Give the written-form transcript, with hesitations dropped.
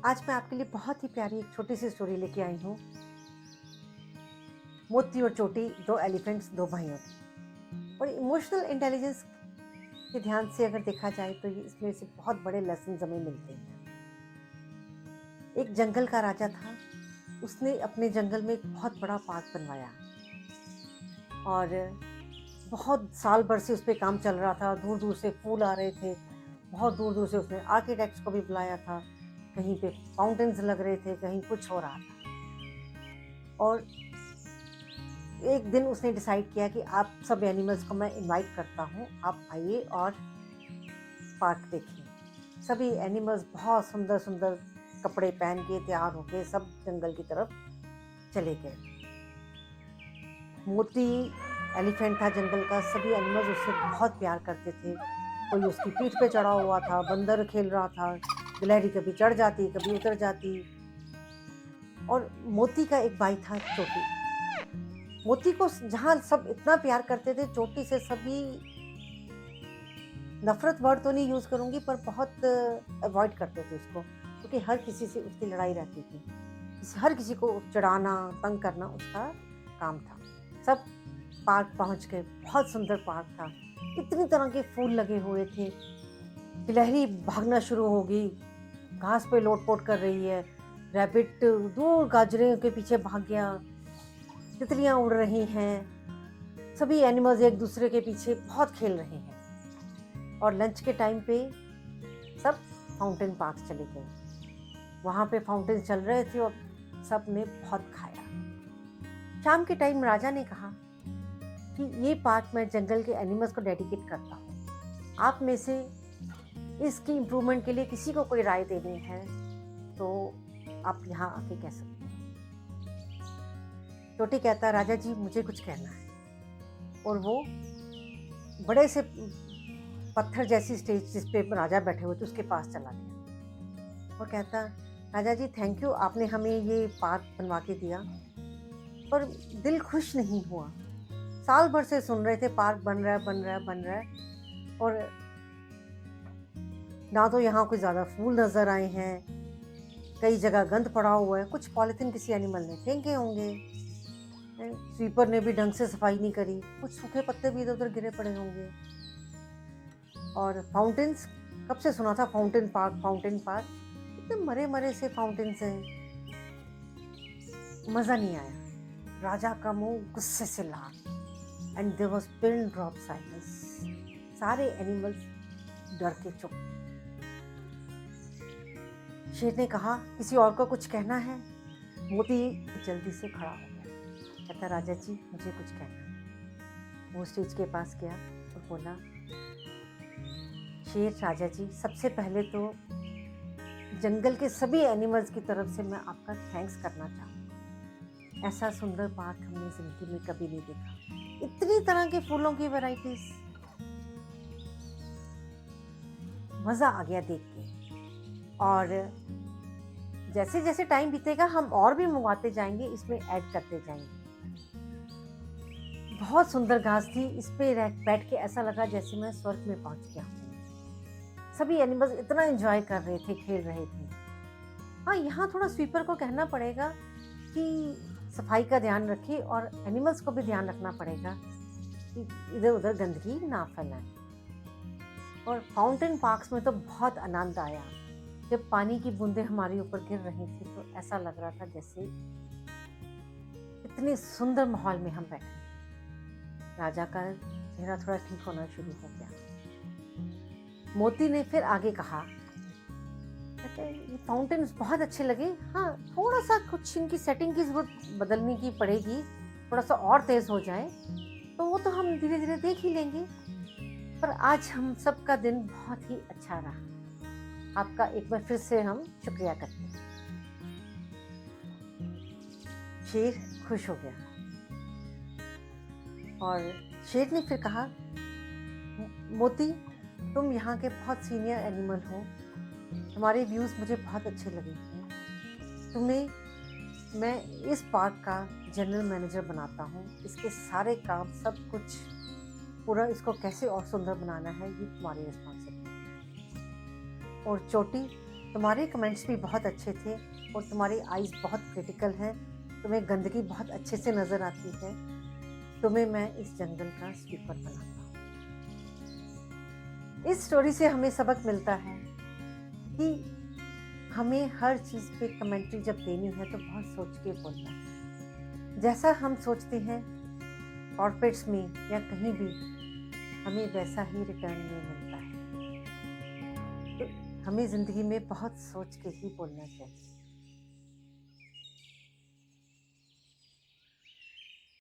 आज मैं आपके लिए बहुत ही प्यारी एक छोटी सी स्टोरी लेके आई हूँ। मोती और चोटी, दो एलिफेंट्स, दो भाइयों की। और इमोशनल इंटेलिजेंस के ध्यान से अगर देखा जाए तो ये इसमें से बहुत बड़े लेसन हमें मिलते हैं। एक जंगल का राजा था। उसने अपने जंगल में एक बहुत बड़ा पार्क बनवाया और बहुत साल भर से उस पर काम चल रहा था। दूर दूर से फूल आ रहे थे। बहुत दूर दूर से उसने आर्किटेक्ट्स को भी बुलाया था। कहीं पे फाउंटेन्स लग रहे थे, कहीं कुछ हो रहा था। और एक दिन उसने डिसाइड किया कि आप सब एनिमल्स को मैं इनवाइट करता हूँ, आप आइए और पार्क देखिए। सभी एनिमल्स बहुत सुंदर सुंदर कपड़े पहन के तैयार होके सब जंगल की तरफ चले गए। मोती एलिफेंट था जंगल का। सभी एनिमल्स उससे बहुत प्यार करते थे। कोई उसकी पीठ पे चढ़ा हुआ था, बंदर खेल रहा था, गिलहरी कभी चढ़ जाती कभी उतर जाती। और मोती का एक भाई था चोटी। मोती को जहाँ सब इतना प्यार करते थे, चोटी से सभी, नफरत वर्ड तो नहीं यूज करूंगी पर बहुत अवॉइड करते थे उसको, क्योंकि हर किसी से उसकी लड़ाई रहती थी। हर किसी को चिढ़ाना, तंग करना उसका काम था। सब पार्क पहुंच गए। बहुत सुंदर पार्क था। इतनी तरह के फूल लगे हुए थे। गिलहरी भागना शुरू हो गई, घास पे लोटपोट कर रही है। रैबिट दूर गाजरे के पीछे भाग गया। तितलियां उड़ रही हैं। सभी एनिमल्स एक दूसरे के पीछे बहुत खेल रहे हैं। और लंच के टाइम पे सब फाउंटेन पार्क चले गए। वहां पे फाउंटेन चल रहे थे और सब ने बहुत खाया। शाम के टाइम राजा ने कहा कि ये पार्क मैं जंगल के एनिमल्स को डेडिकेट करता हूँ। आप में से इसकी इम्प्रूवमेंट के लिए किसी को कोई राय देनी है तो आप यहाँ आके कह सकते हैं। छोटी कहता, राजा जी मुझे कुछ कहना है। और वो बड़े से पत्थर जैसी स्टेज जिस पे राजा बैठे हुए थे उसके पास चला गया और कहता, राजा जी थैंक यू, आपने हमें ये पार्क बनवा के दिया, पर दिल खुश नहीं हुआ। साल भर से सुन रहे थे पार्क बन रहा है बन रहा है बन रहा है, और ना तो यहाँ कोई ज़्यादा फूल नज़र आए हैं, कई जगह गंद पड़ा हुआ है, कुछ पॉलिथीन किसी एनिमल ने फेंके होंगे, स्वीपर ने भी ढंग से सफाई नहीं करी, कुछ सूखे पत्ते भी इधर उधर गिरे पड़े होंगे। और फाउंटेन्स, कब से सुना था फाउंटेन पार्क फाउंटेन पार्क, इतने मरे मरे से फाउंटेन्स हैं। मज़ा नहीं आया। राजा का मुंह गुस्से से लाल। And there was pin drop silence. सारे एनिमल्स डर के चुप। शेर ने कहा, किसी और को कुछ कहना है? मोती जल्दी से खड़ा हो गया। कहता, राजा जी मुझे कुछ कहना है। वो स्टेज के पास गया और बोला, शेर राजा जी, सबसे पहले तो जंगल के सभी एनिमल्स की तरफ से मैं आपका थैंक्स करना चाहूँगा। ऐसा सुंदर पार्क हमने जिंदगी में कभी नहीं देखा। इतनी तरह के फूलों की वैरायटीज, मज़ा आ गया देख के। और जैसे जैसे टाइम बीतेगा हम और भी मंगवाते जाएंगे, इसमें ऐड करते जाएंगे। बहुत सुंदर घास थी। इस पे बैठ के ऐसा लगा जैसे मैं स्वर्ग में पहुंच गया हूँ। सभी एनिमल्स इतना एंजॉय कर रहे थे, खेल रहे थे। हाँ, यहाँ थोड़ा स्वीपर को कहना पड़ेगा कि सफाई का ध्यान रखे और एनिमल्स को भी ध्यान रखना पड़ेगा कि इधर उधर गंदगी ना फैलाएं। और फाउंटेन पार्क्स में तो बहुत आनंद आया। जब पानी की बूंदें हमारे ऊपर गिर रही थी तो ऐसा लग रहा था जैसे इतने सुंदर माहौल में हम बैठे। राजा का चेहरा थोड़ा ठीक होना शुरू हो गया। मोती ने फिर आगे कहा, कहते ये फाउंटेन्स बहुत अच्छे लगे। हाँ, थोड़ा सा कुछ इनकी सेटिंग की जरूरत बदलने की पड़ेगी, थोड़ा सा और तेज हो जाए तो वो तो हम धीरे धीरे देख ही लेंगे। पर आज हम सबका दिन बहुत ही अच्छा रहा। आपका एक बार फिर से हम शुक्रिया करते हैं। शेर खुश हो गया और शेर ने फिर कहा, मोती तुम यहाँ के बहुत सीनियर एनिमल हो, तुम्हारे व्यूज़ मुझे बहुत अच्छे लगे हैं। तुम्हें मैं इस पार्क का जनरल मैनेजर बनाता हूँ। इसके सारे काम, सब कुछ, पूरा इसको कैसे और सुंदर बनाना है, ये तुम्हारी रिस्पॉन्सिबिलिटी। और चोटी, तुम्हारे कमेंट्स भी बहुत अच्छे थे और तुम्हारी आईज़ बहुत क्रिटिकल हैं, तुम्हें गंदगी बहुत अच्छे से नज़र आती है, तुम्हें मैं इस जंगल का स्वीपर बनाता हूँ। इस स्टोरी से हमें सबक मिलता है कि हमें हर चीज़ पे कमेंट्री जब देनी है तो बहुत सोच के बोलना है। जैसा हम सोचते हैं कॉर्पोरेट्स में या कहीं भी, हमें वैसा ही रिटर्न में मिलता है। तो हमें ज़िंदगी में बहुत सोच के ही बोलना चाहिए।